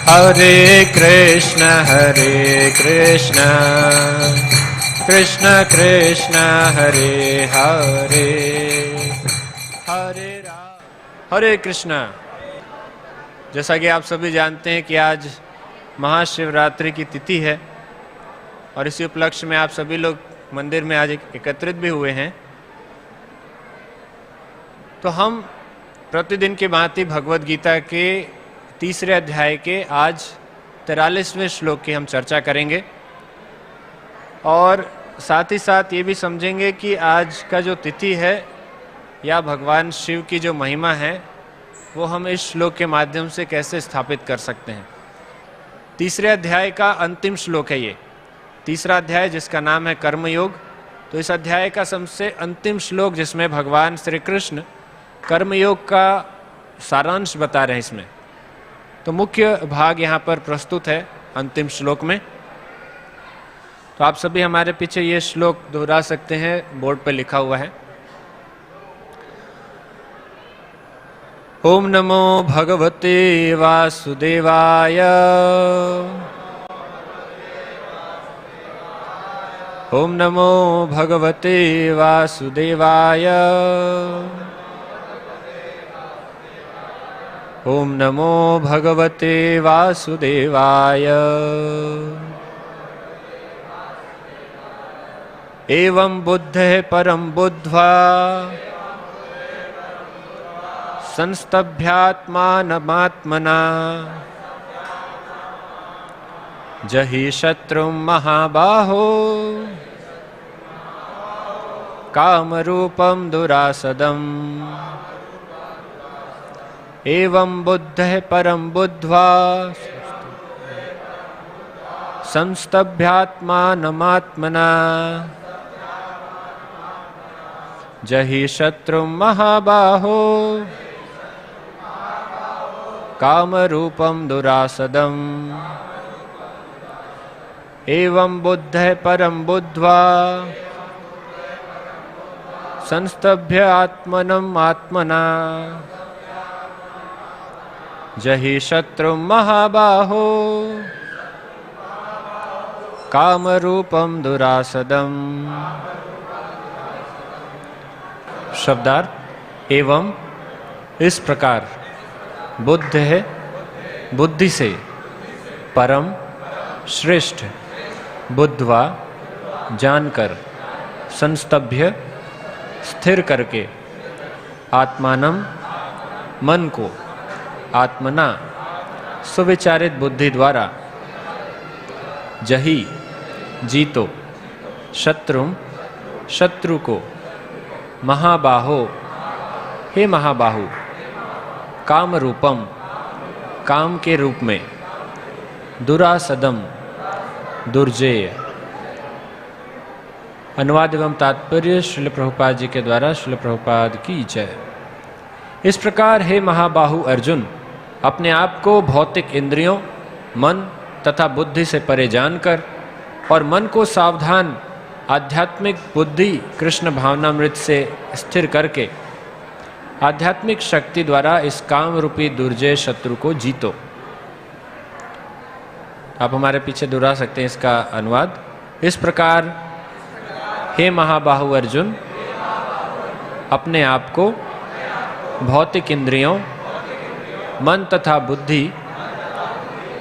हरे कृष्ण कृष्ण कृष्ण हरे हरे, हरे राम हरे कृष्ण। जैसा कि आप सभी जानते हैं कि आज महाशिवरात्रि की तिथि है और इसी उपलक्ष्य में आप सभी लोग मंदिर में आज एकत्रित भी हुए हैं। तो हम प्रतिदिन की भांति भगवद गीता के तीसरे अध्याय के आज 43वें श्लोक की हम चर्चा करेंगे और साथ ही साथ ये भी समझेंगे कि आज का जो तिथि है या भगवान शिव की जो महिमा है वो हम इस श्लोक के माध्यम से कैसे स्थापित कर सकते हैं। तीसरे अध्याय का अंतिम श्लोक है ये तीसरा अध्याय, जिसका नाम है कर्मयोग। तो इस अध्याय का सबसे अंतिम श्लोक जिसमें भगवान श्री कृष्ण कर्मयोग का सारांश बता रहे हैं इसमें। तो मुख्य भाग यहाँ पर प्रस्तुत है अंतिम श्लोक में। तो आप सभी हमारे पीछे ये श्लोक दोहरा सकते हैं, बोर्ड पर लिखा हुआ है। ओम नमो भगवते वासुदेवाय, ओम नमो भगवते वासुदेवाय, ओम नमो भगवते वासुदेवाय। एवं बुद्धः परं बुद्ध्वा संस्तभ्यात्मानमात्मना जहि शत्रुं महाबाहो कामरूपं दुरासदम्। एवं बुद्धः परं बुद्ध्वा संस्तभ्यात्मानमात्मना जहि शत्रुं महाबाहो कामरूपं दुरासदम्। एवं बुद्धः परं बुद्ध्वा संस्तभ्य आत्मनम् आत्मना जहि शत्रुं महाबाहो कामरूपं दुरासदम्। शब्दार्थ: एवं इस प्रकार, बुद्ध है बुद्धि से, परम श्रेष्ठ, बुद्धवा जानकर, संस्तभ्य स्थिर करके, आत्मानम मन को, आत्मना सुविचारित बुद्धि द्वारा, जही जीतो, शत्रुम शत्रु को, महाबाहो हे महाबाहु, काम रूपम काम के रूप में, दुरासदम दुर्जेय। अनुवाद एवं तात्पर्य श्रील प्रभुपाद जी के द्वारा। श्रील प्रभुपाद की जय। इस प्रकार हे महाबाहु अर्जुन, अपने आप को भौतिक इंद्रियों, मन तथा बुद्धि से परे जानकर और मन को सावधान आध्यात्मिक बुद्धि कृष्ण भावनामृत से स्थिर करके आध्यात्मिक शक्ति द्वारा इस काम रूपी दुर्जय शत्रु को जीतो। आप हमारे पीछे दोहरा सकते हैं इसका अनुवाद। इस प्रकार हे महाबाहु अर्जुन, अपने आप को भौतिक इंद्रियों, मन तथा बुद्धि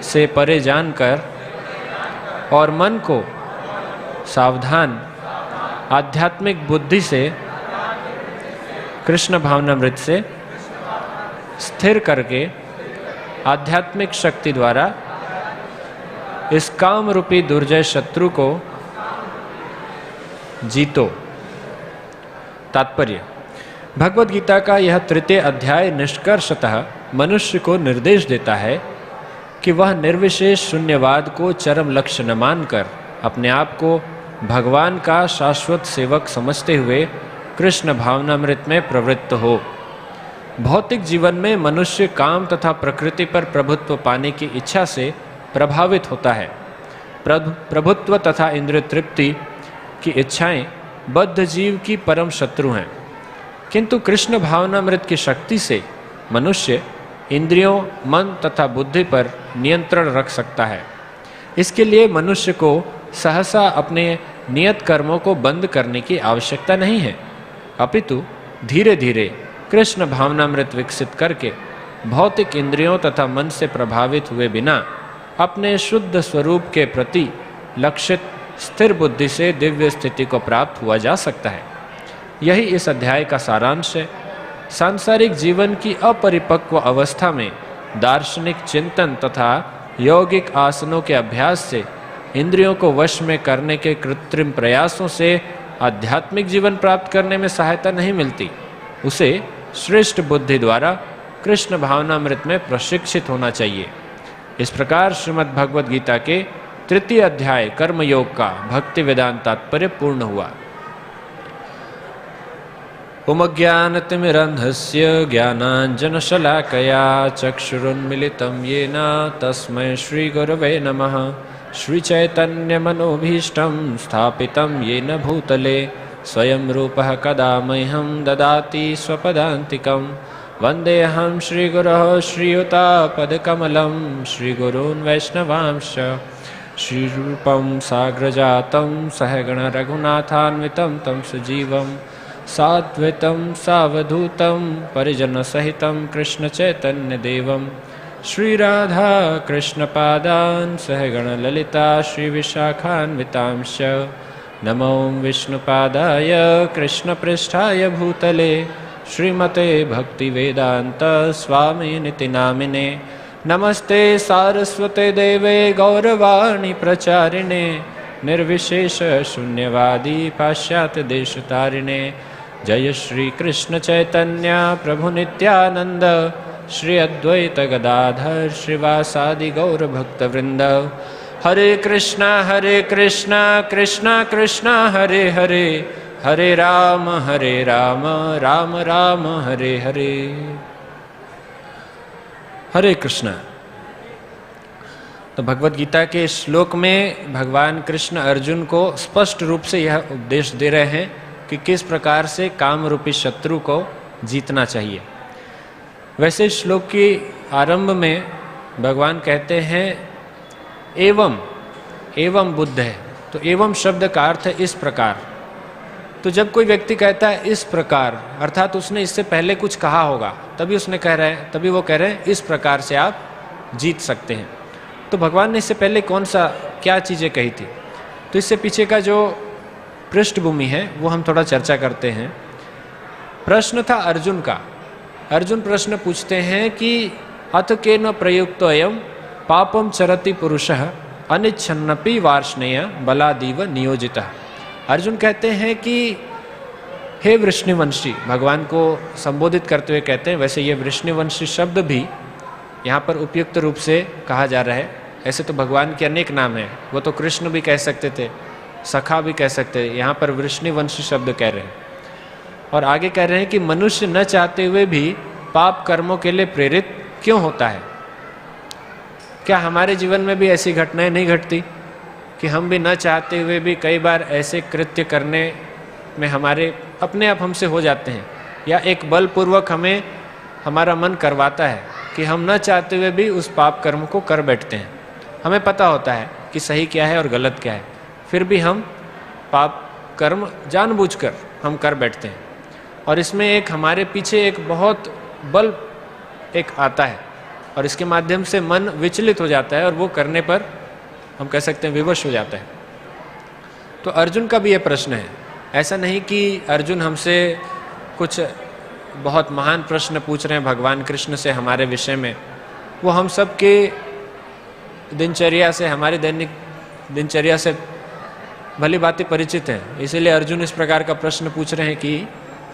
से परे जानकर और मन को सावधान आध्यात्मिक बुद्धि से कृष्ण भावनामृत से स्थिर करके आध्यात्मिक शक्ति द्वारा इस काम रूपी दुर्जय शत्रु को जीतो। तात्पर्य: भगवद गीता का यह तृतीय अध्याय निष्कर्षतः मनुष्य को निर्देश देता है कि वह निर्विशेष शून्यवाद को चरम लक्ष्य न मानकर अपने आप को भगवान का शाश्वत सेवक समझते हुए कृष्ण भावनामृत में प्रवृत्त हो। भौतिक जीवन में मनुष्य काम तथा प्रकृति पर प्रभुत्व पाने की इच्छा से प्रभावित होता है। प्रभुत्व तथा इंद्रिय तृप्ति की इच्छाएं बद्ध जीव की परम शत्रु हैं, किंतु कृष्ण भावनामृत की शक्ति से मनुष्य इंद्रियों, मन तथा बुद्धि पर नियंत्रण रख सकता है। इसके लिए मनुष्य को सहसा अपने नियत कर्मों को बंद करने की आवश्यकता नहीं है, अपितु धीरे धीरे कृष्ण भावनामृत विकसित करके भौतिक इंद्रियों तथा मन से प्रभावित हुए बिना अपने शुद्ध स्वरूप के प्रति लक्षित स्थिर बुद्धि से दिव्य स्थिति को प्राप्त हुआ जा सकता है। यही इस अध्याय का सारांश है। सांसारिक जीवन की अपरिपक्व अवस्था में दार्शनिक चिंतन तथा यौगिक आसनों के अभ्यास से इंद्रियों को वश में करने के कृत्रिम प्रयासों से आध्यात्मिक जीवन प्राप्त करने में सहायता नहीं मिलती। उसे श्रेष्ठ बुद्धि द्वारा कृष्ण भावनामृत में प्रशिक्षित होना चाहिए। इस प्रकार श्रीमद् भगवद गीता के तृतीय अध्याय कर्मयोग का भक्ति वेदांत तात्पर्य पूर्ण हुआ। उमज्ञानतिमिरन्धस्य ज्ञानाञ्जनशलाकया चक्षुरुन्मिलितं येन तस्मै श्रीगुरवे नमः। श्रीचैतन्यमनोभीष्टं स्थापितं येन भूतले स्वयं रूपः कदा मह्यं ददाति स्वपदान्तिकं। वन्देऽहं श्रीगुरोः श्रीयुतापदकमलं श्रीगुरून् वैष्णवांश्च। श्रीरूपं साग्रजातं सहगण रघुनाथान्वितं तं सजीवं साद्वैतं सावधूतं परिजनसहितं कृष्णचैतन्यदेवं श्रीराधा कृष्णपादान् सहगण ललिता श्रीविशाखान्वितांश्च। नमो विष्णुपादाय कृष्णपृष्ठाय भूतले श्रीमते भक्तिवेदान्त स्वामिनिति नामिने। नमस्ते सारस्वते देवे गौरवाणी प्रचारिणे निर्विशेष शून्यवादी पाश्चात्य देशतारिणे। जय श्री कृष्ण चैतन्य प्रभु नित्यानंद श्री अद्वैत गदाधर श्रीवासादि गौर भक्त वृंद। हरे कृष्णा कृष्णा कृष्णा हरे हरे, हरे राम राम राम हरे हरे। हरे कृष्णा। तो भगवत गीता के श्लोक में भगवान कृष्ण अर्जुन को स्पष्ट रूप से यह उपदेश दे रहे हैं कि किस प्रकार से काम रूपी शत्रु को जीतना चाहिए। वैसे श्लोक के आरंभ में भगवान कहते हैं एवं बुद्ध है, तो एवं शब्द का अर्थ है इस प्रकार। तो जब कोई व्यक्ति कहता है इस प्रकार, अर्थात उसने इससे पहले कुछ कहा होगा, तभी वो कह रहे हैं इस प्रकार से आप जीत सकते हैं। तो भगवान ने इससे पहले क्या चीज़ें कही थी, तो इससे पीछे का जो पृष्ठभूमि है वो हम थोड़ा चर्चा करते हैं। प्रश्न था अर्जुन का। अर्जुन प्रश्न पूछते हैं कि अथ केन प्रयुक्तो अयं पापम चरति पुरुषः अनिच्छन्नपि वार्ष्णेय बलादीव नियोजितः। अर्जुन कहते हैं कि हे वृष्णिवंशी, भगवान को संबोधित करते हुए कहते हैं। वैसे ये वृष्णिवंशी शब्द भी यहाँ पर उपयुक्त रूप से कहा जा रहा है। ऐसे तो भगवान के अनेक नाम हैं, वो तो कृष्ण भी कह सकते थे, सखा भी कह सकते थे, यहाँ पर वृष्णिवंशी शब्द कह रहे हैं। और आगे कह रहे हैं कि मनुष्य न चाहते हुए भी पाप कर्मों के लिए प्रेरित क्यों होता है। क्या हमारे जीवन में भी ऐसी घटनाएं नहीं घटती कि हम भी न चाहते हुए भी कई बार ऐसे कृत्य करने में हमारे अपने आप हमसे हो जाते हैं, या एक बलपूर्वक हमें हमारा मन करवाता है कि हम न चाहते हुए भी उस पाप कर्म को कर बैठते हैं। हमें पता होता है कि सही क्या है और गलत क्या है, फिर भी हम पाप कर्म जानबूझकर हम कर बैठते हैं। और इसमें एक हमारे पीछे एक बहुत बल एक आता है, और इसके माध्यम से मन विचलित हो जाता है और वो करने पर हम कह सकते हैं विवश हो जाता है। तो अर्जुन का भी ये प्रश्न है। ऐसा नहीं कि अर्जुन हमसे कुछ बहुत महान प्रश्न पूछ रहे हैं भगवान कृष्ण से हमारे विषय में। वो हम सब के दिनचर्या से, हमारी दैनिक दिनचर्या से भली भांति परिचित हैं। इसीलिए अर्जुन इस प्रकार का प्रश्न पूछ रहे हैं कि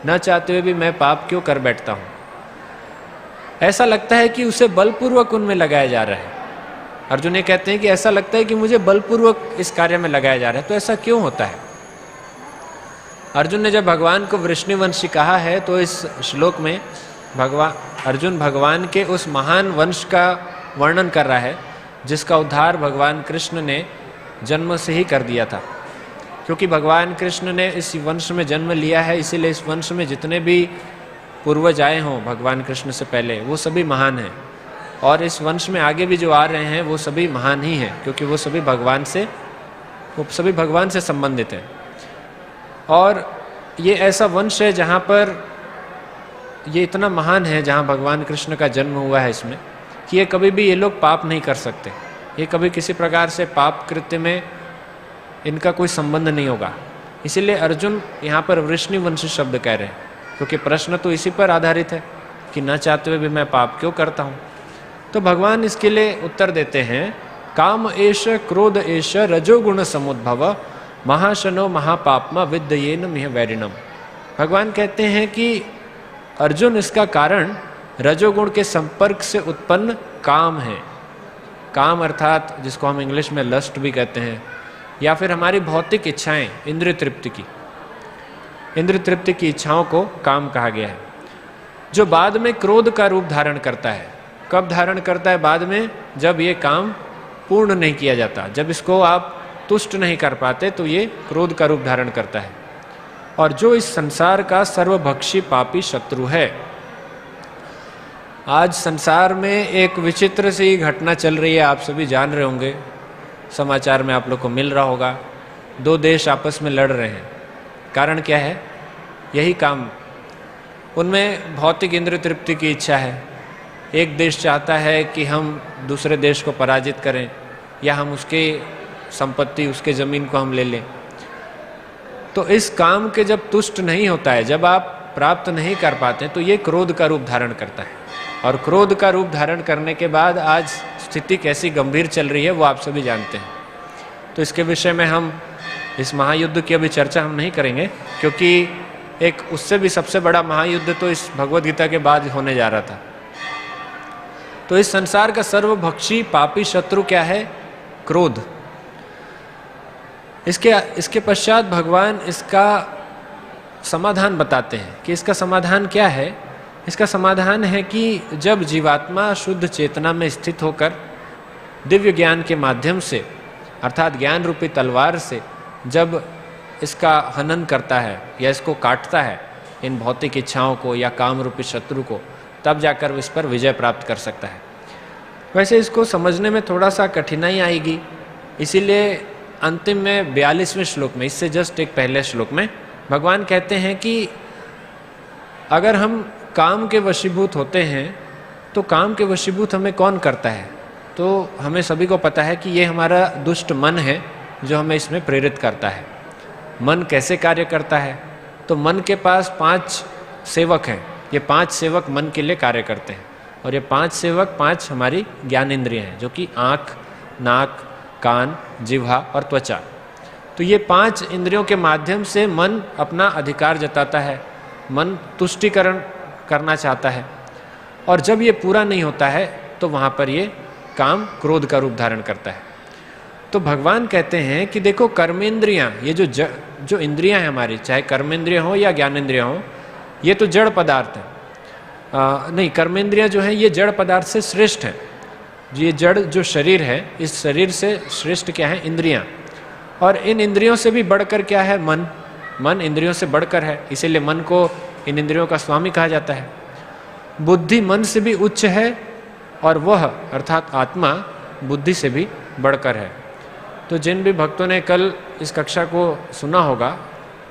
न चाहते हुए भी मैं पाप क्यों कर बैठता हूँ। ऐसा लगता है कि उसे बलपूर्वक उनमें लगाया जा रहा है। अर्जुन ये कहते हैं कि ऐसा लगता है कि मुझे बलपूर्वक इस कार्य में लगाया जा रहा है। तो ऐसा क्यों होता है? अर्जुन ने जब भगवान को वृष्णिवंशी कहा है, तो इस श्लोक में अर्जुन भगवान के उस महान वंश का वर्णन कर रहा है जिसका उद्धार भगवान कृष्ण ने जन्म से ही कर दिया था। क्योंकि भगवान कृष्ण ने इस वंश में जन्म लिया है, इसीलिए इस वंश में जितने भी पूर्वज आए हों भगवान कृष्ण से पहले, वो सभी महान हैं। और इस वंश में आगे भी जो आ रहे हैं वो सभी महान ही हैं, क्योंकि वो सभी भगवान से संबंधित हैं। और ये ऐसा वंश है जहाँ पर ये इतना महान है, जहाँ भगवान कृष्ण का जन्म हुआ है इसमें, कि ये कभी भी ये लोग पाप नहीं कर सकते। ये कभी किसी प्रकार से पाप कृत्य में इनका कोई संबंध नहीं होगा। इसीलिए अर्जुन यहाँ पर वृष्णिवंशी शब्द कह रहे हैं, क्योंकि प्रश्न तो इसी पर आधारित है कि न चाहते हुए भी मैं पाप क्यों करता हूँ। तो भगवान इसके लिए उत्तर देते हैं, काम एष क्रोध एष रजोगुण समुद्भव महाशनो महापापमा विद्येन मिह वैरिणम। भगवान कहते हैं कि अर्जुन, इसका कारण रजोगुण के संपर्क से उत्पन्न काम है। काम अर्थात जिसको हम इंग्लिश में लस्ट भी कहते हैं, या फिर हमारी भौतिक इच्छाएं, इंद्रिय तृप्ति की इच्छाओं को काम कहा गया है, जो बाद में क्रोध का रूप धारण करता है। कब धारण करता है? बाद में, जब ये काम पूर्ण नहीं किया जाता, जब इसको आप तुष्ट नहीं कर पाते, तो ये क्रोध का रूप धारण करता है। और जो इस संसार का सर्वभक्षी पापी शत्रु है। आज संसार में एक विचित्र सी घटना चल रही है, आप सभी जान रहे होंगे, समाचार में आप लोग को मिल रहा होगा। 2 देश आपस में लड़ रहे हैं। कारण क्या है? यही काम। उनमें भौतिक इंद्रिय तृप्ति की इच्छा है। एक देश चाहता है कि हम दूसरे देश को पराजित करें, या हम उसके संपत्ति, उसके ज़मीन को हम ले लें। तो इस काम के जब तुष्ट नहीं होता है, जब आप प्राप्त नहीं कर पाते, तो ये क्रोध का रूप धारण करता है। और क्रोध का रूप धारण करने के बाद आज स्थिति कैसी गंभीर चल रही है वो आप सभी जानते हैं। तो इसके विषय में हम इस महायुद्ध की अभी चर्चा हम नहीं करेंगे, क्योंकि एक उससे भी सबसे बड़ा महायुद्ध तो इस भगवद गीता के बाद होने जा रहा था। तो इस संसार का सर्वभक्षी पापी शत्रु क्या है? क्रोध। इसके पश्चात भगवान इसका समाधान बताते हैं कि इसका समाधान क्या है। इसका समाधान है कि जब जीवात्मा शुद्ध चेतना में स्थित होकर दिव्य ज्ञान के माध्यम से, अर्थात ज्ञान रूपी तलवार से, जब इसका हनन करता है या इसको काटता है, इन भौतिक इच्छाओं को या काम रूपी शत्रु को, तब जाकर वो इस पर विजय प्राप्त कर सकता है। वैसे इसको समझने में थोड़ा सा कठिनाई आएगी, इसीलिए अंतिम में 42वें श्लोक में, इससे जस्ट एक पहले श्लोक में भगवान कहते हैं कि अगर हम काम के वशीभूत होते हैं तो काम के वशीभूत हमें कौन करता है? तो हमें सभी को पता है कि ये हमारा दुष्ट मन है जो हमें इसमें प्रेरित करता है। मन कैसे कार्य करता है? तो मन के पास 5 सेवक हैं। ये 5 सेवक मन के लिए कार्य करते हैं, और ये 5 सेवक 5 हमारी ज्ञान इंद्रियाँ हैं, जो कि आँख, नाक, कान, जिह्वा और त्वचा। तो ये 5 इंद्रियों के माध्यम से मन अपना अधिकार जताता है, मन तुष्टिकरण करना चाहता है। और जब ये पूरा नहीं होता है तो वहाँ पर ये काम क्रोध का रूप धारण करता है। तो भगवान कहते हैं कि देखो, कर्मेंद्रियाँ, ये जो इंद्रियाँ हैं हमारी, चाहे कर्मेंद्रियाँ हो या ज्ञानेंद्रियाँ हो, ये तो जड़ पदार्थ हैं। नहीं, कर्मेंद्रियाँ जो हैं ये जड़ पदार्थ से श्रेष्ठ हैं। ये जड़ जो शरीर है, इस शरीर से श्रेष्ठ क्या है? इंद्रियाँ। और इन इंद्रियों से भी बढ़कर क्या है? मन। मन इंद्रियों से बढ़कर है, इसीलिए मन को इन इंद्रियों का स्वामी कहा जाता है। बुद्धि मन से भी उच्च है, और वह अर्थात आत्मा बुद्धि से भी बढ़कर है। तो जिन भी भक्तों ने कल इस कक्षा को सुना होगा,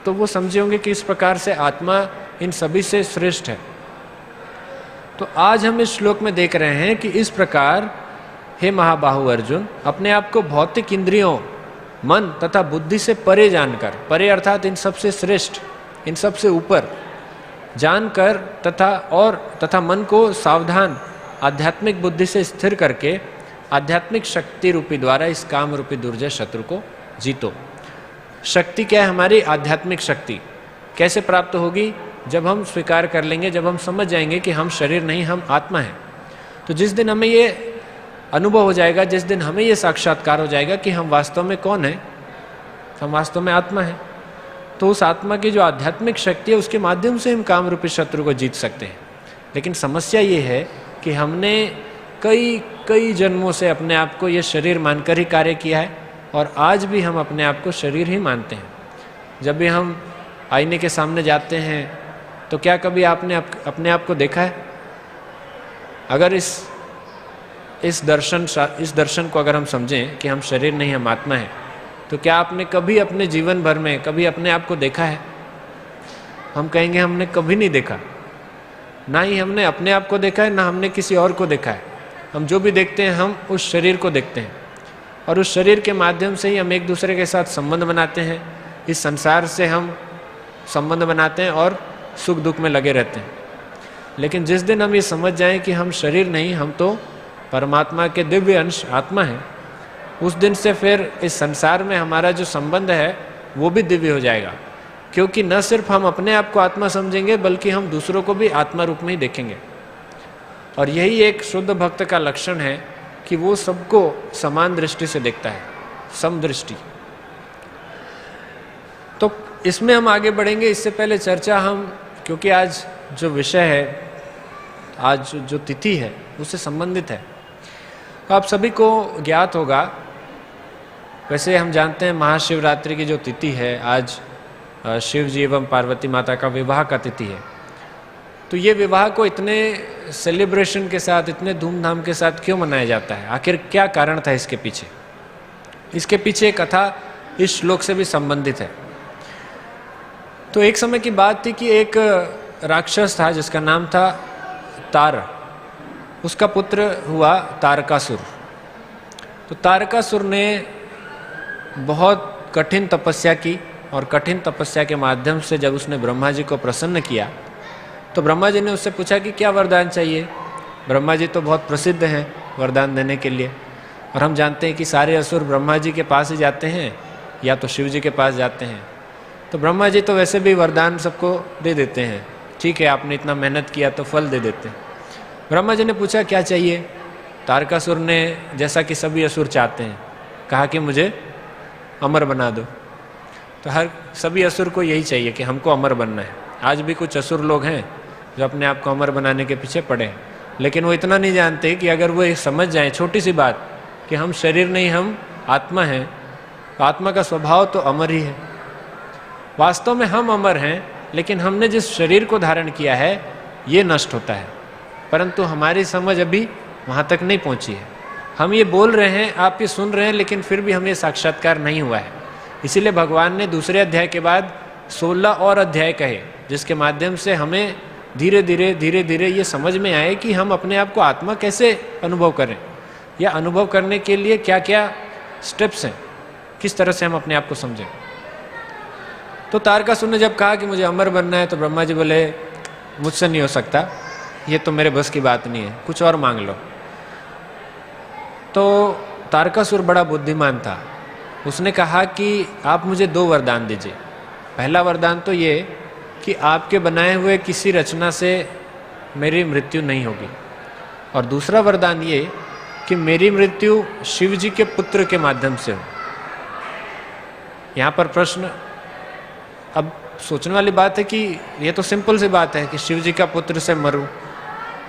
तो वो समझे होंगे कि इस प्रकार से आत्मा इन सभी से श्रेष्ठ है। तो आज हम इस श्लोक में देख रहे हैं कि इस प्रकार हे महाबाहु अर्जुन, अपने आप को भौतिक इंद्रियों, मन तथा बुद्धि से परे जानकर, परे अर्थात इन सबसे श्रेष्ठ, इन सबसे ऊपर जानकर, तथा मन को सावधान आध्यात्मिक बुद्धि से स्थिर करके आध्यात्मिक शक्ति रूपी द्वारा इस काम रूपी दुर्जय शत्रु को जीतो। शक्ति क्या है? हमारी आध्यात्मिक शक्ति। कैसे प्राप्त होगी? जब हम स्वीकार कर लेंगे, जब हम समझ जाएंगे कि हम शरीर नहीं, हम आत्मा हैं। तो जिस दिन हमें ये अनुभव हो जाएगा, जिस दिन हमें ये साक्षात्कार हो जाएगा कि हम वास्तव में कौन हैं, हम वास्तव में आत्मा हैं, तो उस आत्मा की जो आध्यात्मिक शक्ति है उसके माध्यम से हम काम रूपी शत्रु को जीत सकते हैं। लेकिन समस्या ये है कि हमने कई जन्मों से अपने आप को ये शरीर मानकर ही कार्य किया है, और आज भी हम अपने आप को शरीर ही मानते हैं। जब भी हम आईने के सामने जाते हैं तो क्या कभी आपने अपने आप को देखा है? अगर इस इस दर्शन को अगर हम समझें कि हम शरीर नहीं हम आत्मा हैं, तो क्या आपने कभी अपने जीवन भर में कभी अपने आप को देखा है? हम कहेंगे हमने कभी नहीं देखा। ना ही हमने अपने आप को देखा है, ना हमने किसी और को देखा है। हम जो भी देखते हैं हम उस शरीर को देखते हैं, और उस शरीर के माध्यम से ही हम एक दूसरे के साथ संबंध बनाते हैं। इस संसार से हम संबंध बनाते हैं और सुख दुख में लगे रहते हैं। लेकिन जिस दिन हम ये समझ जाएं कि हम शरीर नहीं, हम तो परमात्मा के दिव्य अंश आत्मा हैं, उस दिन से फिर इस संसार में हमारा जो संबंध है वो भी दिव्य हो जाएगा। क्योंकि न सिर्फ हम अपने आप को आत्मा समझेंगे, बल्कि हम दूसरों को भी आत्मा रूप में ही देखेंगे। और यही एक शुद्ध भक्त का लक्षण है कि वो सबको समान दृष्टि से देखता है, समदृष्टि। तो इसमें हम आगे बढ़ेंगे। इससे पहले चर्चा हम, क्योंकि आज जो विषय है, आज जो तिथि है उससे संबंधित है। तो आप सभी को ज्ञात होगा, वैसे हम जानते हैं महाशिवरात्रि की जो तिथि है, आज शिव जी एवं पार्वती माता का विवाह का तिथि है। तो ये विवाह को इतने सेलिब्रेशन के साथ, इतने धूमधाम के साथ क्यों मनाया जाता है? आखिर क्या कारण था इसके पीछे? इसके पीछे कथा इस श्लोक से भी संबंधित है। तो एक समय की बात थी कि एक राक्षस था जिसका नाम था तार। उसका पुत्र हुआ तारकासुर। तो तारकासुर ने बहुत कठिन तपस्या की, और कठिन तपस्या के माध्यम से जब उसने ब्रह्मा जी को प्रसन्न किया, तो ब्रह्मा जी ने उससे पूछा कि क्या वरदान चाहिए। ब्रह्मा जी तो बहुत प्रसिद्ध हैं वरदान देने के लिए, और हम जानते हैं कि सारे असुर ब्रह्मा जी के पास ही जाते हैं या तो शिव जी के पास जाते हैं। तो ब्रह्मा जी तो वैसे भी वरदान सबको दे देते हैं, ठीक है आपने इतना मेहनत किया तो फल दे देते हैं। ब्रह्मा जी ने पूछा क्या चाहिए। तारकासुर ने, जैसा कि सभी असुर चाहते हैं, कहा कि मुझे अमर बना दो। तो सभी असुर को यही चाहिए कि हमको अमर बनना है। आज भी कुछ असुर लोग हैं जो अपने आप को अमर बनाने के पीछे पड़े हैं, लेकिन वो इतना नहीं जानते कि अगर वो समझ जाएं छोटी सी बात कि हम शरीर नहीं हम आत्मा हैं, तो आत्मा का स्वभाव तो अमर ही है। वास्तव में हम अमर हैं, लेकिन हमने जिस शरीर को धारण किया है ये नष्ट होता है, परंतु हमारी समझ अभी वहाँ तक नहीं पहुँची है। हम ये बोल रहे हैं, आप ये सुन रहे हैं, लेकिन फिर भी हमें साक्षात्कार नहीं हुआ है। इसीलिए भगवान ने दूसरे अध्याय के बाद 16 और अध्याय कहे, जिसके माध्यम से हमें धीरे धीरे ये समझ में आए कि हम अपने आप को आत्मा कैसे अनुभव करें, या अनुभव करने के लिए क्या क्या स्टेप्स हैं, किस तरह से हम अपने आप को समझें। तो तारकासुर ने जब कहा कि मुझे अमर बनना है, तो ब्रह्मा जी बोले मुझसे नहीं हो सकता, ये तो मेरे बस की बात नहीं है, कुछ और मांग लो। तो तारकासुर बड़ा बुद्धिमान था। उसने कहा कि आप मुझे 2 वरदान दीजिए। पहला वरदान तो ये कि आपके बनाए हुए किसी रचना से मेरी मृत्यु नहीं होगी, और दूसरा वरदान ये कि मेरी मृत्यु शिव जी के पुत्र के माध्यम से हो। यहाँ पर प्रश्न अब सोचने वाली बात है कि ये तो सिंपल सी बात है कि शिव जी का पुत्र से मरूं,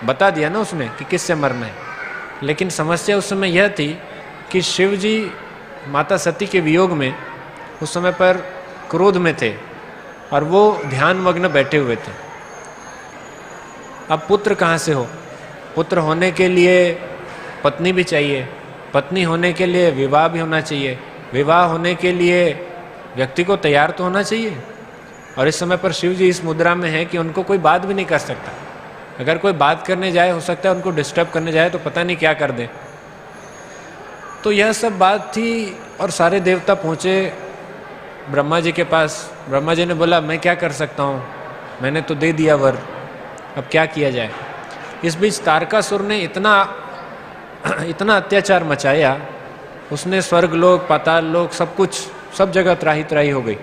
बता दिया ना उसने कि किससे मरना है। लेकिन समस्या उस समय यह थी कि शिव जी माता सती के वियोग में उस समय पर क्रोध में थे, और वो ध्यान मग्न बैठे हुए थे। अब पुत्र कहाँ से हो? पुत्र होने के लिए पत्नी भी चाहिए, पत्नी होने के लिए विवाह भी होना चाहिए, विवाह होने के लिए व्यक्ति को तैयार तो होना चाहिए। और इस समय पर शिव जी इस मुद्रा में है कि उनको कोई बात भी नहीं कर सकता। अगर कोई बात करने जाए, हो सकता है उनको डिस्टर्ब करने जाए तो पता नहीं क्या कर दे। तो यह सब बात थी, और सारे देवता पहुँचे ब्रह्मा जी के पास। ब्रह्मा जी ने बोला मैं क्या कर सकता हूँ, मैंने तो दे दिया वर, अब क्या किया जाए। इस बीच तारकासुर ने इतना अत्याचार मचाया, उसने स्वर्ग लोक, पाताल लोक, सब कुछ, सब जगह त्राही त्राही हो गई।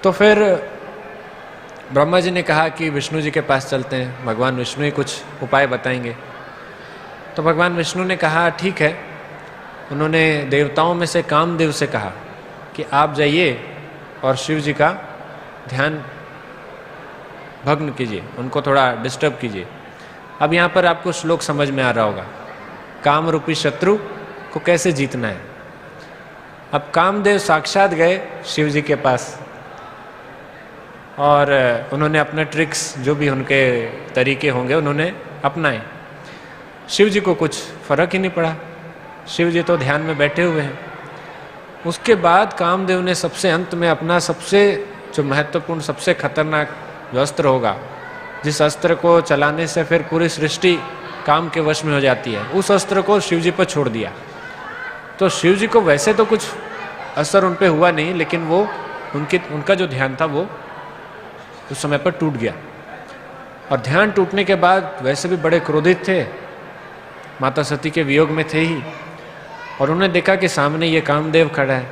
तो फिर ब्रह्मा जी ने कहा कि विष्णु जी के पास चलते हैं, भगवान विष्णु ही कुछ उपाय बताएंगे। तो भगवान विष्णु ने कहा ठीक है। उन्होंने देवताओं में से कामदेव से कहा कि आप जाइए और शिव जी का ध्यान भग्न कीजिए, उनको थोड़ा डिस्टर्ब कीजिए। अब यहाँ पर आपको श्लोक समझ में आ रहा होगा, काम रूपी शत्रु को कैसे जीतना है। अब कामदेव साक्षात गए शिव जी के पास, और उन्होंने अपने ट्रिक्स, जो भी उनके तरीके होंगे, उन्होंने अपनाए। शिव जी को कुछ फर्क ही नहीं पड़ा, शिव जी तो ध्यान में बैठे हुए हैं। उसके बाद कामदेव ने सबसे अंत में अपना सबसे जो महत्वपूर्ण, सबसे खतरनाक जो अस्त्र होगा, जिस अस्त्र को चलाने से फिर पूरी सृष्टि काम के वश में हो जाती है, उस अस्त्र को शिव जी पर छोड़ दिया। तो शिव जी को वैसे तो कुछ असर उन पे हुआ नहीं, लेकिन वो उनका जो ध्यान था वो उस समय पर टूट गया। और ध्यान टूटने के बाद वैसे भी बड़े क्रोधित थे, माता सती के वियोग में थे ही, और उन्होंने देखा कि सामने ये कामदेव खड़ा है।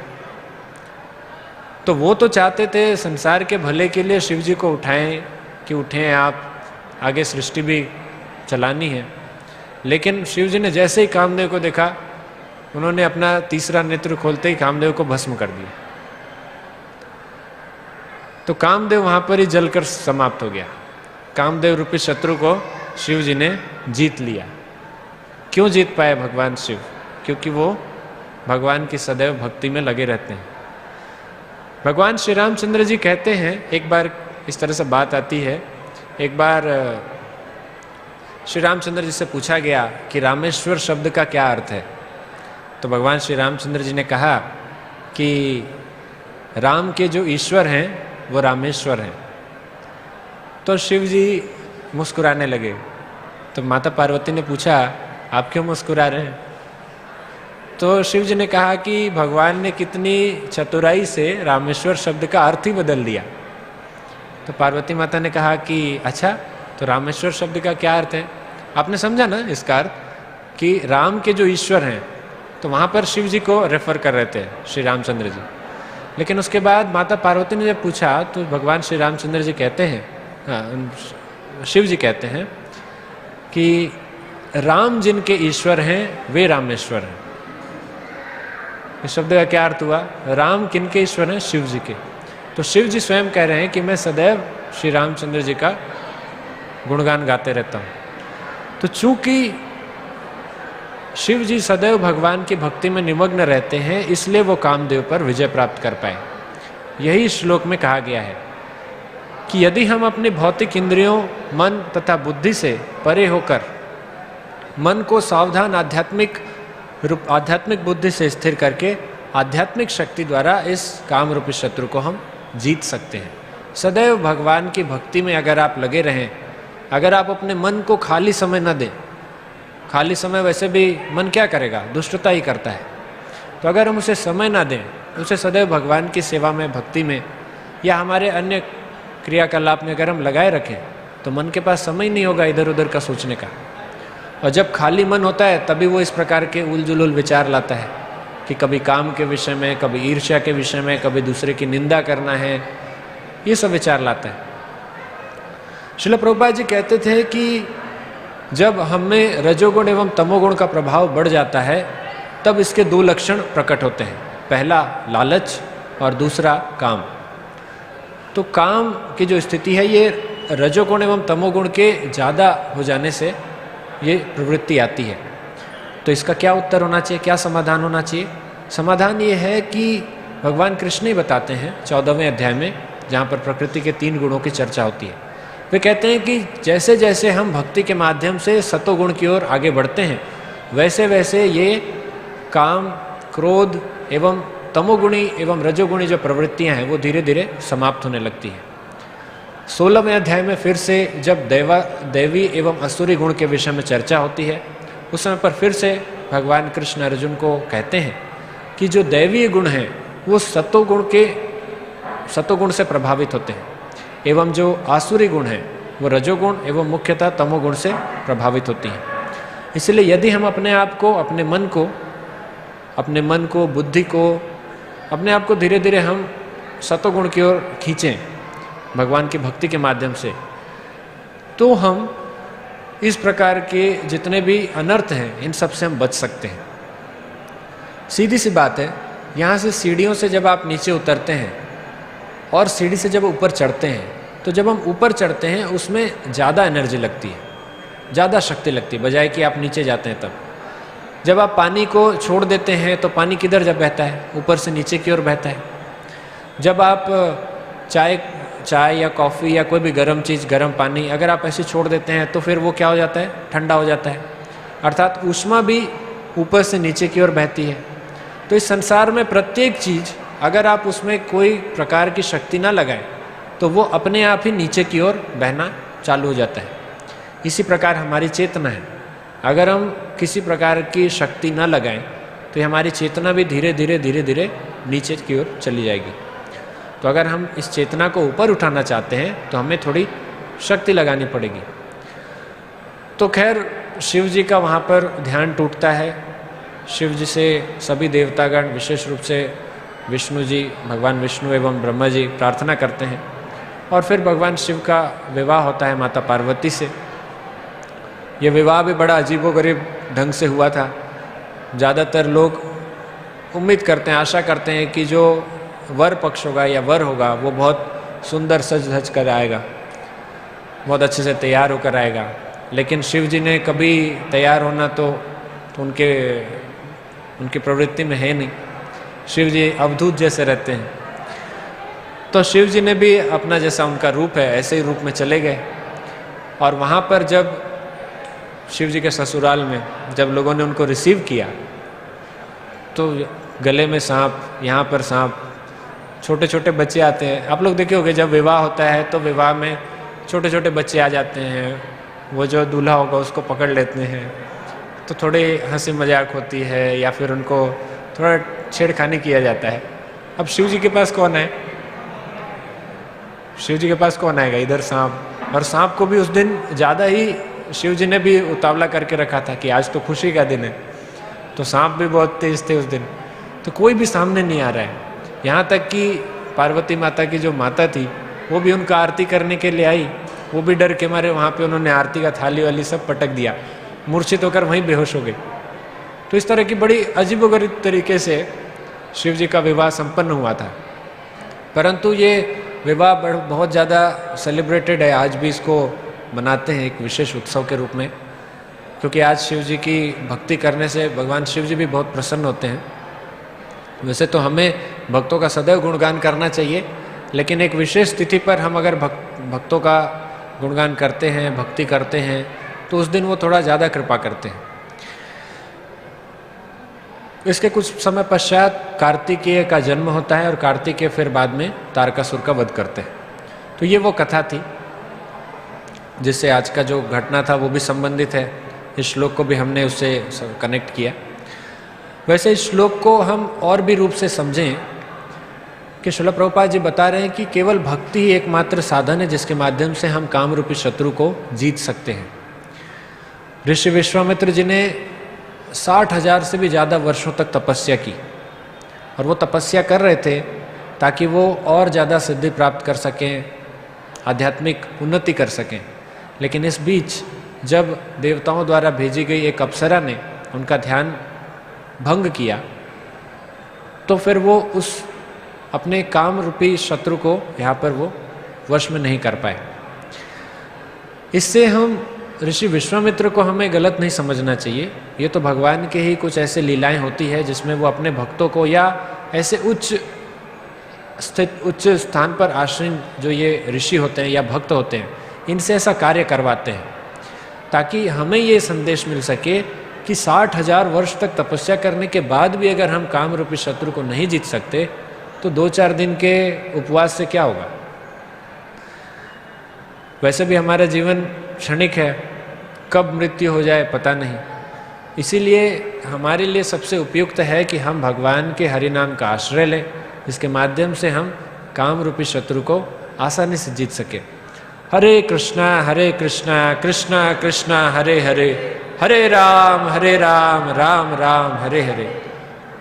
तो वो तो चाहते थे संसार के भले के लिए शिव जी को उठाएं कि उठें आप, आगे सृष्टि भी चलानी है। लेकिन शिव जी ने जैसे ही कामदेव को देखा, उन्होंने अपना तीसरा नेत्र खोलते ही कामदेव को भस्म कर दिया। तो कामदेव वहां पर ही जलकर समाप्त हो गया। कामदेव रूपी शत्रु को शिव जी ने जीत लिया। क्यों जीत पाए भगवान शिव? क्योंकि वो भगवान की सदैव भक्ति में लगे रहते हैं। भगवान श्री रामचंद्र जी कहते हैं, एक बार इस तरह से बात आती है, एक बार श्री रामचंद्र जी से पूछा गया कि रामेश्वर शब्द का क्या अर्थ है। तो भगवान श्री रामचंद्र जी ने कहा कि राम के जो ईश्वर हैं वो रामेश्वर हैं। तो शिव जी मुस्कुराने लगे। तो माता पार्वती ने पूछा, आप क्यों मुस्कुरा रहे हैं? तो शिव जी ने कहा कि भगवान ने कितनी चतुराई से रामेश्वर शब्द का अर्थ ही बदल दिया। तो पार्वती माता ने कहा कि अच्छा, तो रामेश्वर शब्द का क्या अर्थ है? आपने समझा ना इसका अर्थ, कि राम के जो ईश्वर हैं, तो वहाँ पर शिव जी को रेफर कर रहे थे श्री रामचंद्र जी। लेकिन उसके बाद माता पार्वती ने जब पूछा तो भगवान श्री रामचंद्र जी कहते हैं, शिव जी कहते हैं कि राम जिनके ईश्वर हैं वे रामेश्वर हैं। इस शब्द का क्या अर्थ हुआ? राम किनके ईश्वर हैं? शिव जी के। तो शिव जी स्वयं कह रहे हैं कि मैं सदैव श्री रामचंद्र जी का गुणगान गाते रहता हूँ। तो चूंकि शिव जी सदैव भगवान की भक्ति में निमग्न रहते हैं, इसलिए वो कामदेव पर विजय प्राप्त कर पाए। यही श्लोक में कहा गया है कि यदि हम अपनी भौतिक इंद्रियों, मन तथा बुद्धि से परे होकर मन को सावधान आध्यात्मिक बुद्धि से स्थिर करके आध्यात्मिक शक्ति द्वारा इस काम रूपी शत्रु को हम जीत सकते हैं। सदैव भगवान की भक्ति में अगर आप लगे रहें, अगर आप अपने मन को खाली समय न दें, खाली समय वैसे भी मन क्या करेगा? दुष्टता ही करता है। तो अगर हम उसे समय ना दें, उसे सदैव भगवान की सेवा में, भक्ति में या हमारे अन्य क्रियाकलाप में अगर हम लगाए रखें, तो मन के पास समय नहीं होगा इधर उधर का सोचने का। और जब खाली मन होता है तभी वो इस प्रकार के उलझुल विचार लाता है कि कभी काम के विषय में, कभी ईर्ष्या के विषय में, कभी दूसरे की निंदा करना है, ये सब विचार लाता है। श्रील प्रभुपाद जी कहते थे कि जब हमें रजोगुण एवं तमोगुण का प्रभाव बढ़ जाता है, तब इसके दो लक्षण प्रकट होते हैं। पहला लालच और दूसरा काम। तो काम की जो स्थिति है, ये रजोगुण एवं तमोगुण के ज़्यादा हो जाने से ये प्रवृत्ति आती है। तो इसका क्या उत्तर होना चाहिए, क्या समाधान होना चाहिए? समाधान ये है कि भगवान कृष्ण ही बताते हैं 14वें अध्याय में, जहाँ पर प्रकृति के 3 गुणों की चर्चा होती है। वे कहते हैं कि जैसे जैसे हम भक्ति के माध्यम से सतोगुण की ओर आगे बढ़ते हैं, वैसे वैसे ये काम, क्रोध एवं तमोगुणी एवं रजोगुणी जो प्रवृत्तियां हैं वो धीरे धीरे समाप्त होने लगती हैं। 16वें अध्याय में फिर से जब दैवी एवं असुरी गुण के विषय में चर्चा होती है, उस समय पर फिर से भगवान कृष्ण अर्जुन को कहते हैं कि जो दैवीय गुण हैं वो सतोगुण से प्रभावित होते हैं, एवं जो आसुरी गुण हैं वो रजोगुण एवं मुख्यतः तमोगुण से प्रभावित होती हैं। इसलिए यदि हम अपने आप को, अपने मन को, बुद्धि को, अपने आप को धीरे धीरे हम सतोगुण की ओर खींचें भगवान की भक्ति के माध्यम से, तो हम इस प्रकार के जितने भी अनर्थ हैं इन सब से हम बच सकते हैं। सीधी सी बात है, यहाँ से सीढ़ियों से जब आप नीचे उतरते हैं और सीढ़ी से जब ऊपर चढ़ते हैं, तो जब हम ऊपर चढ़ते हैं उसमें ज़्यादा एनर्जी लगती है, ज़्यादा शक्ति लगती है, बजाय कि आप नीचे जाते हैं तब। जब आप पानी को छोड़ देते हैं तो पानी किधर जब बहता है? ऊपर से नीचे की ओर बहता है। जब आप चाय या कॉफ़ी या कोई भी गर्म चीज़, गर्म पानी अगर आप ऐसे छोड़ देते हैं तो फिर वो क्या हो जाता है? ठंडा हो जाता है। अर्थात ऊष्मा भी ऊपर से नीचे की ओर बहती है। तो इस संसार में प्रत्येक चीज अगर आप उसमें कोई प्रकार की शक्ति ना लगाएं तो वो अपने आप ही नीचे की ओर बहना चालू हो जाता है। इसी प्रकार हमारी चेतना है, अगर हम किसी प्रकार की शक्ति न लगाएं तो हमारी चेतना भी धीरे धीरे धीरे धीरे नीचे की ओर चली जाएगी। तो अगर हम इस चेतना को ऊपर उठाना चाहते हैं तो हमें थोड़ी शक्ति लगानी पड़ेगी। तो खैर शिव जी का वहाँ पर ध्यान टूटता है। शिव जी से सभी देवतागण, विशेष रूप से विष्णु जी, भगवान विष्णु एवं ब्रह्मा जी प्रार्थना करते हैं और फिर भगवान शिव का विवाह होता है माता पार्वती से। ये विवाह भी बड़ा अजीबोगरीब ढंग से हुआ था। ज़्यादातर लोग उम्मीद करते हैं, आशा करते हैं कि जो वर पक्ष होगा या वर होगा वो बहुत सुंदर सज धज कर आएगा, बहुत अच्छे से तैयार होकर आएगा। लेकिन शिव जी ने कभी तैयार होना तो उनकी प्रवृत्ति में है नहीं। शिव जी अवधूत जैसे रहते हैं। तो शिव जी ने भी अपना जैसा उनका रूप है ऐसे ही रूप में चले गए। और वहाँ पर जब शिव जी के ससुराल में जब लोगों ने उनको रिसीव किया तो गले में सांप, यहाँ पर सांप, छोटे छोटे बच्चे आते हैं। आप लोग देखे होंगे जब विवाह होता है तो विवाह में छोटे छोटे बच्चे आ जाते हैं, वो जो दूल्हा होगा उसको पकड़ लेते हैं, तो थोड़ी हंसी मजाक होती है या फिर उनको थोड़ा छेड़खानी किया जाता है। अब शिव जी के पास कौन है? शिव जी के पास कौन आएगा? इधर सांप। और सांप को भी उस दिन ज़्यादा ही शिव जी ने भी उतावला करके रखा था कि आज तो खुशी का दिन है, तो सांप भी बहुत तेज थे उस दिन। तो कोई भी सामने नहीं आ रहा है। यहाँ तक कि पार्वती माता की जो माता थी वो भी उनका आरती करने के लिए आई, वो भी डर के मारे वहाँ पे उन्होंने आरती का थाली वाली सब पटक दिया, मूर्छित होकर वहीं बेहोश हो गई। तो इस तरह की बड़ी अजीबोगरीब तरीके से शिव जी का विवाह संपन्न हुआ था। परंतु ये विवाह बहुत ज़्यादा सेलिब्रेटेड है, आज भी इसको मनाते हैं एक विशेष उत्सव के रूप में, क्योंकि आज शिव जी की भक्ति करने से भगवान शिव जी भी बहुत प्रसन्न होते हैं। वैसे तो हमें भक्तों का सदैव गुणगान करना चाहिए, लेकिन एक विशेष तिथि पर हम अगर भक्तों का गुणगान करते हैं, भक्ति करते हैं, तो उस दिन वो थोड़ा ज़्यादा कृपा करते हैं। इसके कुछ समय पश्चात कार्तिकेय का जन्म होता है और कार्तिकेय फिर बाद में तारकासुर का वध करते हैं। तो ये वो कथा थी जिससे आज का जो घटना था वो भी संबंधित है। इस श्लोक को भी हमने उससे कनेक्ट किया। वैसे इस श्लोक को हम और भी रूप से समझें कि श्रील प्रभुपाद जी बता रहे हैं कि केवल भक्ति ही एकमात्र साधन है जिसके माध्यम से हम काम रूपी शत्रु को जीत सकते हैं। ऋषि विश्वामित्र जी ने 60,000 से भी ज़्यादा वर्षों तक तपस्या की, और वो तपस्या कर रहे थे ताकि वो और ज़्यादा सिद्धि प्राप्त कर सकें, आध्यात्मिक उन्नति कर सकें। लेकिन इस बीच जब देवताओं द्वारा भेजी गई एक अप्सरा ने उनका ध्यान भंग किया, तो फिर वो उस अपने काम रूपी शत्रु को यहाँ पर वो वश में नहीं कर पाए। इससे हम ऋषि विश्वामित्र को हमें गलत नहीं समझना चाहिए। ये तो भगवान के ही कुछ ऐसे लीलाएं होती है जिसमें वो अपने भक्तों को या ऐसे उच्च स्थान पर आश्रय जो ये ऋषि होते हैं या भक्त होते हैं, इनसे ऐसा कार्य करवाते हैं ताकि हमें ये संदेश मिल सके कि 60,000 वर्ष तक तपस्या करने के बाद भी अगर हम काम रूपी शत्रु को नहीं जीत सकते तो 2-4 दिन के उपवास से क्या होगा। वैसे भी हमारा जीवन क्षणिक है, कब मृत्यु हो जाए पता नहीं। इसीलिए हमारे लिए सबसे उपयुक्त है कि हम भगवान के हरि नाम का आश्रय लें, जिसके माध्यम से हम काम रूपी शत्रु को आसानी से जीत सके। हरे कृष्णा कृष्णा कृष्णा हरे हरे, हरे राम राम राम हरे हरे।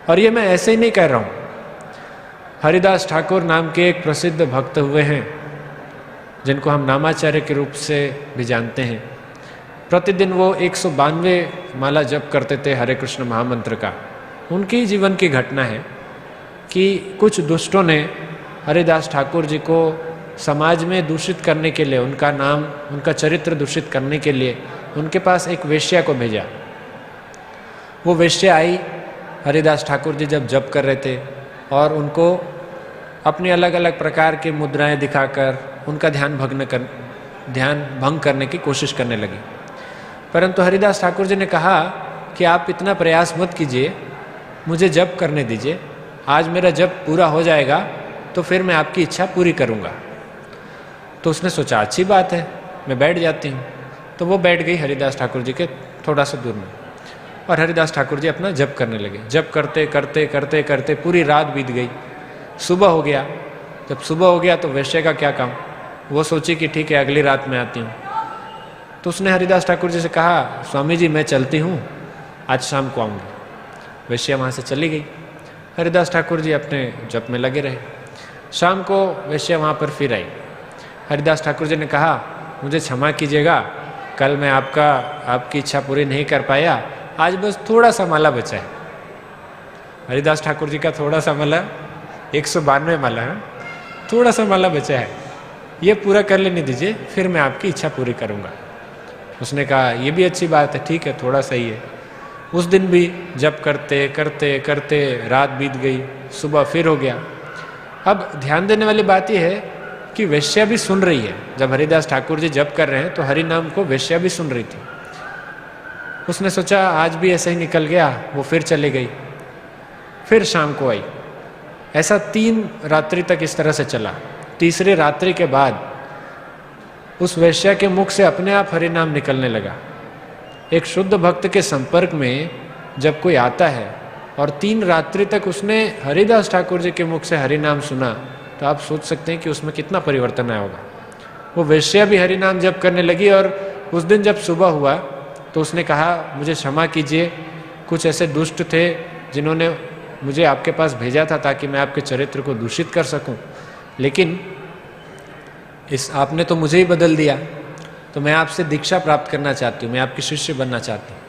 और ये मैं ऐसे ही नहीं कह रहा हूँ। हरिदास ठाकुर नाम के एक प्रसिद्ध भक्त हुए हैं जिनको हम नामाचार्य के रूप से भी जानते हैं। प्रतिदिन वो 192 माला जप करते थे हरे कृष्ण महामंत्र का। उनकी जीवन की घटना है कि कुछ दुष्टों ने हरिदास ठाकुर जी को समाज में दूषित करने के लिए, उनका नाम, उनका चरित्र दूषित करने के लिए उनके पास एक वेश्या को भेजा। वो वेश्या आई, हरिदास ठाकुर जी जब जप कर रहे थे, और उनको अपनी अलग अलग प्रकार की मुद्राएं दिखाकर उनका ध्यान भंग करने की कोशिश करने लगी। परंतु हरिदास ठाकुर जी ने कहा कि आप इतना प्रयास मत कीजिए, मुझे जप करने दीजिए, आज मेरा जप पूरा हो जाएगा तो फिर मैं आपकी इच्छा पूरी करूँगा। तो उसने सोचा अच्छी बात है, मैं बैठ जाती हूँ। तो वो बैठ गई हरिदास ठाकुर जी के थोड़ा सा दूर में, और हरिदास ठाकुर जी अपना जप करने लगे। जप करते करते करते करते पूरी रात बीत गई, सुबह हो गया। जब सुबह हो गया तो वैश्य का क्या काम, वो सोची कि ठीक है अगली रात में आती हूँ। तो उसने हरिदास ठाकुर जी से कहा, स्वामी जी मैं चलती हूँ, आज शाम को आऊँगी। वैश्य वहाँ से चली गई। हरिदास ठाकुर जी अपने जप में लगे रहे। शाम को वैश्य वहाँ पर फिर आई। हरिदास ठाकुर जी ने कहा, मुझे क्षमा कीजिएगा, कल मैं आपकी इच्छा पूरी नहीं कर पाया, आज बस थोड़ा सा माला बचा है। हरिदास ठाकुर जी का थोड़ा सा माला 192 माला है, थोड़ा सा माला बचा है, ये पूरा कर लेने दीजिए, फिर मैं आपकी इच्छा पूरी करूँगा। उसने कहा ये भी अच्छी बात है, ठीक है थोड़ा सा ही है। उस दिन भी जप करते करते करते रात बीत गई, सुबह फिर हो गया। अब ध्यान देने वाली बात यह है कि वैश्या भी सुन रही है। जब हरिदास ठाकुर जी जप कर रहे हैं तो हरि नाम को वैश्या भी सुन रही थी। उसने सोचा आज भी ऐसा ही निकल गया, वो फिर चली गई। फिर शाम को आई। ऐसा 3 रात्रि तक इस तरह से चला। तीसरी रात्रि के बाद उस वैश्या के मुख से अपने आप हरि नाम निकलने लगा। एक शुद्ध भक्त के संपर्क में जब कोई आता है और 3 रात्रि तक उसने हरिदास ठाकुर जी के मुख से हरि नाम सुना, तो आप सोच सकते हैं कि उसमें कितना परिवर्तन आया होगा। वो वैश्या भी हरि नाम जप करने लगी, और उस दिन जब सुबह हुआ तो उसने कहा मुझे क्षमा कीजिए, कुछ ऐसे दुष्ट थे जिन्होंने मुझे आपके पास भेजा था ताकि मैं आपके चरित्र को दूषित कर सकूं, लेकिन आपने तो मुझे ही बदल दिया, तो मैं आपसे दीक्षा प्राप्त करना चाहती हूँ, मैं आपकी शिष्य बनना चाहती हूँ।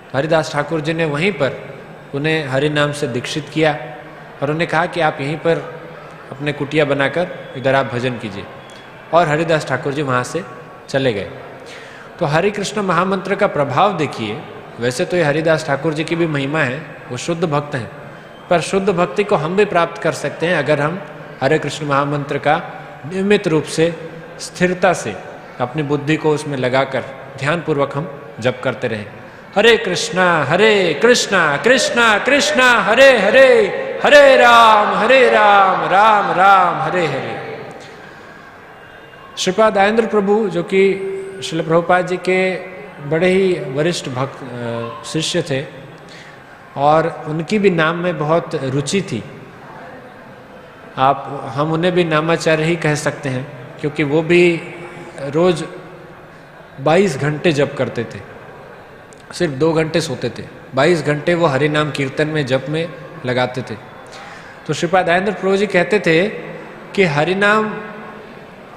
तो हरिदास ठाकुर जी ने वहीं पर उन्हें हरि नाम से दीक्षित किया और उन्हें कहा कि आप यहीं पर अपने कुटिया बनाकर इधर आप भजन कीजिए। और हरिदास ठाकुर जी वहाँ से चले गए। तो हरे कृष्ण महामंत्र का प्रभाव देखिए। वैसे तो ये हरिदास ठाकुर जी की भी महिमा है, वो शुद्ध भक्त हैं, पर शुद्ध भक्ति को हम भी प्राप्त कर सकते हैं अगर हम हरे कृष्ण महामंत्र का नियमित रूप से स्थिरता से अपनी बुद्धि को उसमें लगाकर ध्यानपूर्वक हम जप करते रहें। हरे कृष्णा कृष्णा कृष्णा हरे हरे, हरे राम राम राम हरे हरे। श्रीपाद आयेंद्र प्रभु जो कि श्रील प्रभुपाद जी के बड़े ही वरिष्ठ भक्त शिष्य थे और उनकी भी नाम में बहुत रुचि थी। हम उन्हें भी नामाचार्य ही कह सकते हैं, क्योंकि वो भी रोज 22 घंटे जप करते थे, सिर्फ 2 घंटे सोते थे, 22 घंटे वो हरि नाम कीर्तन में जप में लगाते थे। तो श्रीपाद आयेंद्र प्रभु जी कहते थे कि हरि नाम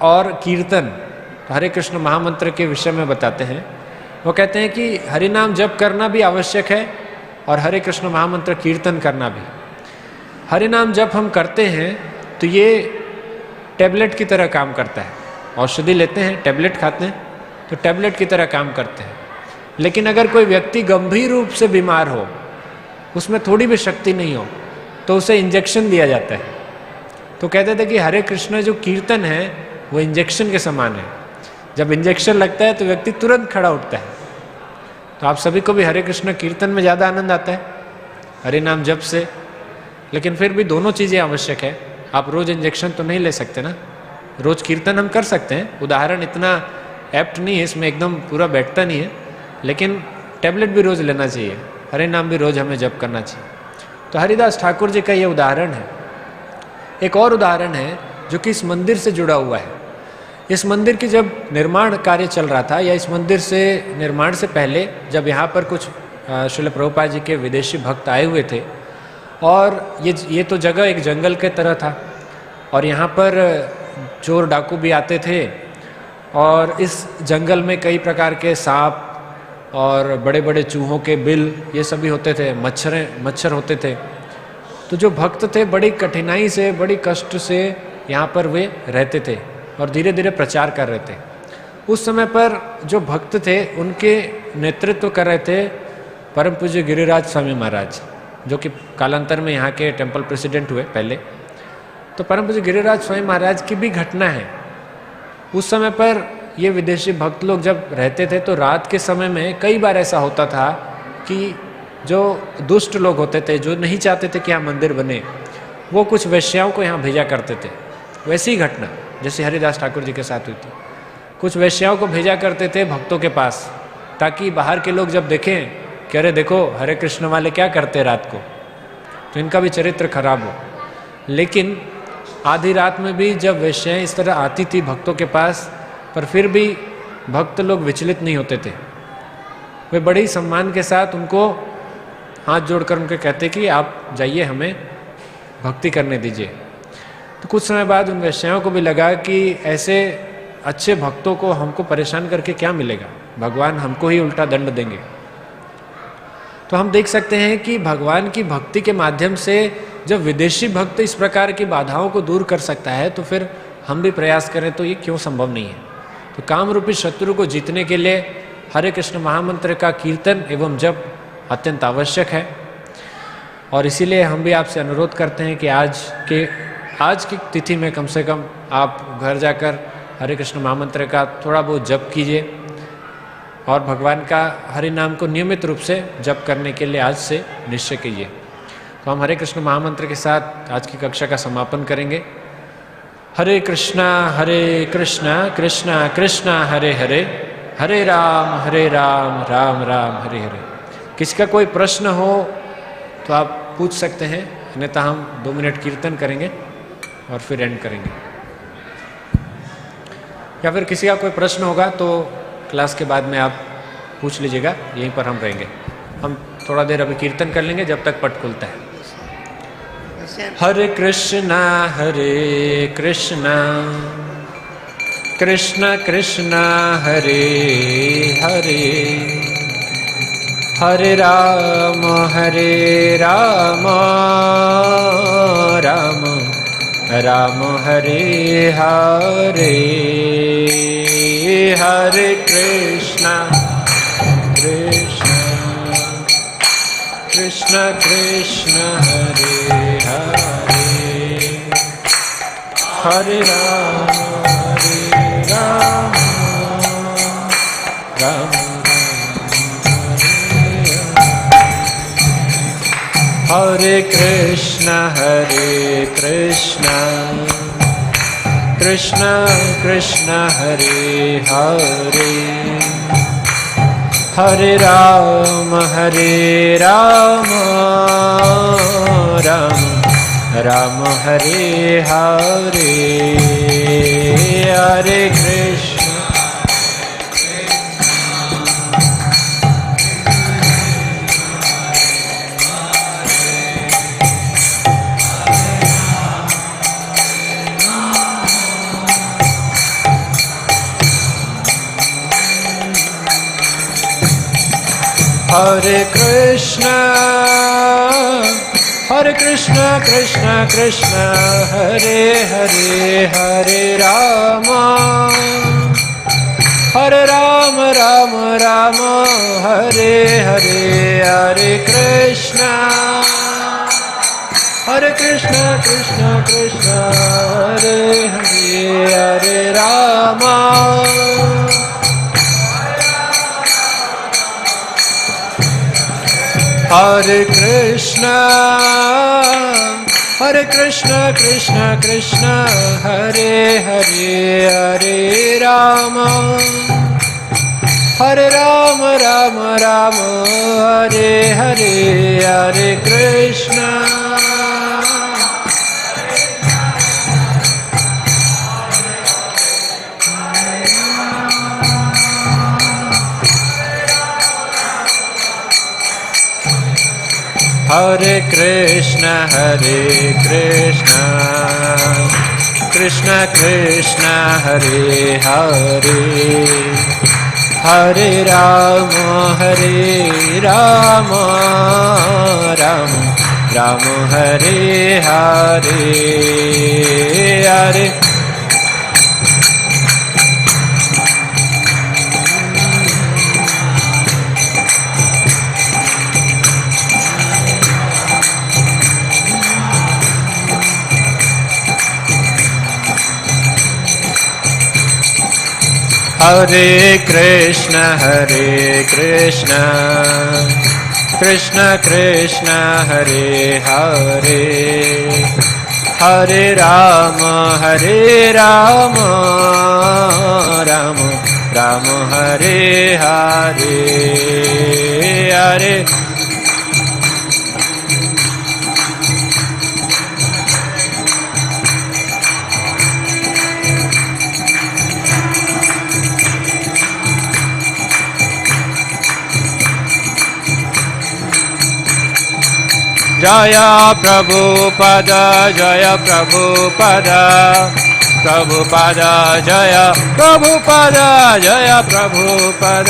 और कीर्तन, हरे कृष्ण महामंत्र के विषय में बताते हैं। वो कहते हैं कि हरि नाम जप करना भी आवश्यक है और हरे कृष्ण महामंत्र कीर्तन करना भी। हरि नाम जप हम करते हैं तो ये टैबलेट की तरह काम करता है। औषधि लेते हैं, टैबलेट खाते हैं, तो टैबलेट की तरह काम करते हैं। लेकिन अगर कोई व्यक्ति गंभीर रूप से बीमार हो, उसमें थोड़ी भी शक्ति नहीं हो, तो उसे इंजेक्शन दिया जाता है। तो कहते थे कि हरे कृष्ण जो कीर्तन है वो इंजेक्शन के समान है। जब इंजेक्शन लगता है तो व्यक्ति तुरंत खड़ा उठता है। तो आप सभी को भी हरे कृष्ण कीर्तन में ज़्यादा आनंद आता है, हरे नाम जप से। लेकिन फिर भी दोनों चीज़ें आवश्यक है। आप रोज़ इंजेक्शन तो नहीं ले सकते ना। रोज़ कीर्तन हम कर सकते हैं, उदाहरण इतना एप्ट नहीं है, इसमें एकदम पूरा बैठता नहीं है, लेकिन टैबलेट भी रोज़ लेना चाहिए, हरे नाम भी रोज़ हमें जप करना चाहिए। तो हरिदास ठाकुर जी का ये उदाहरण है। एक और उदाहरण है जो कि इस मंदिर से जुड़ा हुआ है। इस मंदिर की जब निर्माण कार्य चल रहा था, या इस मंदिर से निर्माण से पहले जब यहाँ पर कुछ श्रील प्रभुपाद जी के विदेशी भक्त आए हुए थे, और ये तो जगह एक जंगल के तरह था, और यहाँ पर चोर डाकू भी आते थे, और इस जंगल में कई प्रकार के सांप और बड़े बड़े चूहों के बिल ये सभी होते थे, मच्छर होते थे। तो जो भक्त थे बड़ी कठिनाई से, बड़ी कष्ट से यहाँ पर वे रहते थे और धीरे धीरे प्रचार कर रहे थे। उस समय पर जो भक्त थे उनके नेतृत्व कर रहे थे परम पूज्य गिरिराज स्वामी महाराज, जो कि कालांतर में यहाँ के टेम्पल प्रेसिडेंट हुए पहले। तो परम पूज्य गिरिराज स्वामी महाराज की भी घटना है। उस समय पर ये विदेशी भक्त लोग जब रहते थे तो रात के समय में कई बार ऐसा होता था कि जो दुष्ट लोग होते थे, जो नहीं चाहते थे कि यहाँ मंदिर बने, वो कुछ वेश्याओं को यहाँ भेजा करते थे। वैसी घटना जैसे हरिदास ठाकुर जी के साथ हुई थी, कुछ वेश्याओं को भेजा करते थे भक्तों के पास, ताकि बाहर के लोग जब देखें कि अरे देखो हरे कृष्ण वाले क्या करते रात को, तो इनका भी चरित्र खराब हो। लेकिन आधी रात में भी जब वेश्याएं इस तरह आती थी भक्तों के पास, पर फिर भी भक्त लोग विचलित नहीं होते थे। वे बड़े ही सम्मान के साथ उनको हाथ जोड़कर उनके कहते कि आप जाइए, हमें भक्ति करने दीजिए। तो कुछ समय बाद उन वेश्याओं को भी लगा कि ऐसे अच्छे भक्तों को हमको परेशान करके क्या मिलेगा, भगवान हमको ही उल्टा दंड देंगे। तो हम देख सकते हैं कि भगवान की भक्ति के माध्यम से जब विदेशी भक्त इस प्रकार की बाधाओं को दूर कर सकता है, तो फिर हम भी प्रयास करें तो ये क्यों संभव नहीं है। तो काम रूपी शत्रु को जीतने के लिए हरे कृष्ण महामंत्र का कीर्तन एवं जप अत्यंत आवश्यक है। और इसीलिए हम भी आपसे अनुरोध करते हैं कि आज की तिथि में कम से कम आप घर जाकर हरे कृष्ण महामंत्र का थोड़ा बहुत जप कीजिए और भगवान का हरि नाम को नियमित रूप से जप करने के लिए आज से निश्चय कीजिए। तो हम हरे कृष्ण महामंत्र के साथ आज की कक्षा का समापन करेंगे। हरे कृष्णा कृष्णा कृष्णा हरे हरे, हरे राम राम राम हरे हरे। किसी का कोई प्रश्न हो तो आप पूछ सकते हैं, अन्यथा हम 2 मिनट कीर्तन करेंगे और फिर एंड करेंगे। या फिर किसी का कोई प्रश्न होगा तो क्लास के बाद में आप पूछ लीजिएगा, यहीं पर हम रहेंगे। हम थोड़ा देर अभी कीर्तन कर लेंगे जब तक पट खुलता है। हरे कृष्णा कृष्णा कृष्णा हरे हरे, हरे राम राम राम हरे हरे, हरे कृष्णा कृष्णा कृष्णा हरे हरे, हरे राम राम हरे कृष्णा कृष्णा कृष्णा हरे हरे, हरे राम राम हरे हरे, हरे कृष्ण हरे कृष्णा कृष्णा कृष्णा हरे हरे, हरे राम राम हरे हरे, हरे कृष्णा कृष्णा कृष्णा हरे हरे, हरे राम हरे कृष्णा कृष्णा कृष्णा हरे हरे, हरे राम राम हरे हरे, हरे कृष्णा हरे कृष्णा कृष्णा कृष्णा हरे हरे, हरे राम राम हरे हरे, हरे हरे कृष्ण कृष्ण कृष्ण हरे हरे, हरे राम राम राम हरे हरे, हरे जय प्रभुपद जय प्रभुपद, प्रभुपद जय प्रभुपद जय प्रभुपद।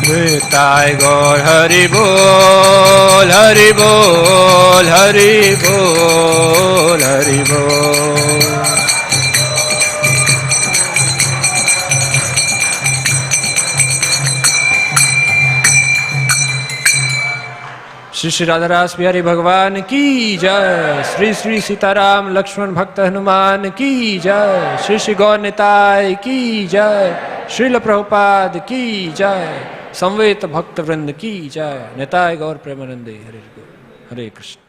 निताय गौर हरि बोल हरि बोल हरि बोल हरि बोल। श्री श्री राधा रास बिहारी भगवान की जय, श्री श्री सीताराम लक्ष्मण भक्त हनुमान की जय, श्री श्री गौर निताय की जय, श्रील प्रभुपाद की जय, संवेत भक्त वृंद की जय, निताय गौर प्रेमानंदे हरे हरे कृष्ण।